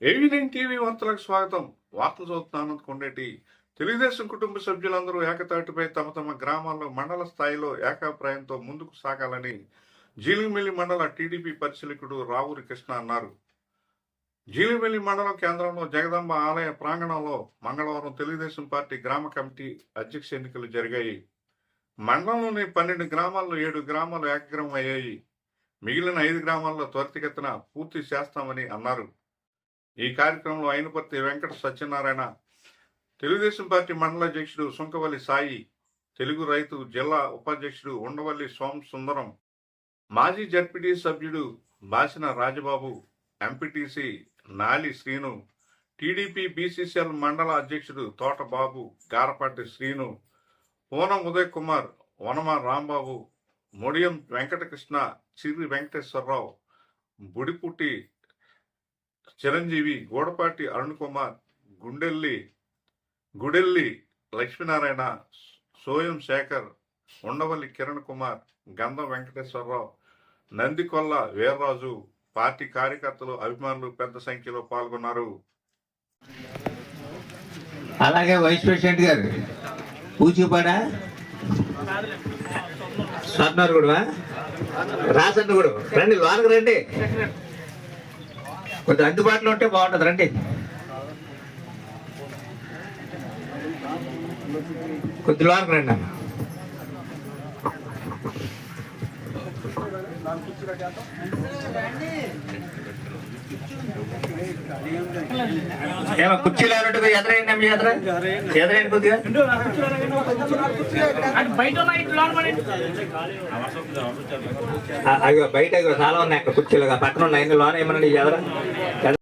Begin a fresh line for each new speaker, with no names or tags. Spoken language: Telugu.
ఏవిఎన్ టీవీ వార్తలకు స్వాగతం. వార్తలు చదువుతున్నాను కొండేటి. తెలుగుదేశం కుటుంబ సభ్యులందరూ ఏకతాటిపై తమ తమ గ్రామాల్లో మండల స్థాయిలో ఏకాభిప్రాయంతో ముందుకు సాగాలని జీలిమిల్లి మండల టీడీపీ పరిశీలకుడు రావూరి కృష్ణ అన్నారు. జీలిమిల్లి మండలం కేంద్రంలో జగదాంబ ఆలయ ప్రాంగణంలో మంగళవారం తెలుగుదేశం పార్టీ గ్రామ కమిటీ అధ్యక్ష ఎన్నికలు జరిగాయి. మండలంలోని 12 గ్రామాల్లో 7 గ్రామాలు ఏకగ్రహం అయ్యాయి. మిగిలిన 5 గ్రామాల్లో త్వరితగతిన పూర్తి చేస్తామని అన్నారు. ఈ కార్యక్రమంలో అయినపర్తి వెంకట సత్యనారాయణ, తెలుగుదేశం పార్టీ మండల అధ్యక్షుడు సుంకవల్లి సాయి, తెలుగు రైతు జిల్లా ఉపాధ్యక్షుడు ఉండవల్లి సోమ సుందరం, మాజీ జడ్పీటీ సభ్యుడు బాసిన రాజబాబు, ఎంపీటీసీ నాలి శ్రీను, టీడీపీ బీసీసీఎల్ మండల అధ్యక్షుడు తోటబాబు, గారపాటి శ్రీను, పూనం ఉదయ్ కుమార్, వనమ రాంబాబు, ముడియం వెంకటకృష్ణ, చిర్రి వెంకటేశ్వరరావు, బుడిపుట్టి చిరంజీవి, గోడపాటి అరుణ్ కుమార్, గుడెల్లి లక్ష్మీనారాయణ, సోయం శేఖర్, ఉండవల్లి కిరణ్ కుమార్, గంధం వెంకటేశ్వరరావు, నందికొల్ల వీర్రాజు, పార్టీ కార్యకర్తలు, అభిమానులు పెద్ద సంఖ్యలో పాల్గొన్నారు.
అలాగే వైస్ ప్రెసిడెంట్ గారు పూచిపాడ స్వర్ణర్ కూడా రాసన్న కూడా రండి, లోనకు రండి, కొద్దిగా అందుబాటులో ఉంటే బాగుంటుంది, రండి. కొద్ది లోనకు రండి అన్న. ఏమో కుర్చీలు ఎవరంటే ఎదురైంది, మీ ఎదురైంది కొద్దిగా అయ్యో బయట చాలా ఉన్నాయి అక్కడ కుర్చీలుగా పక్కన ఉన్నాయి, లోన ఏమన్నా ఎదురు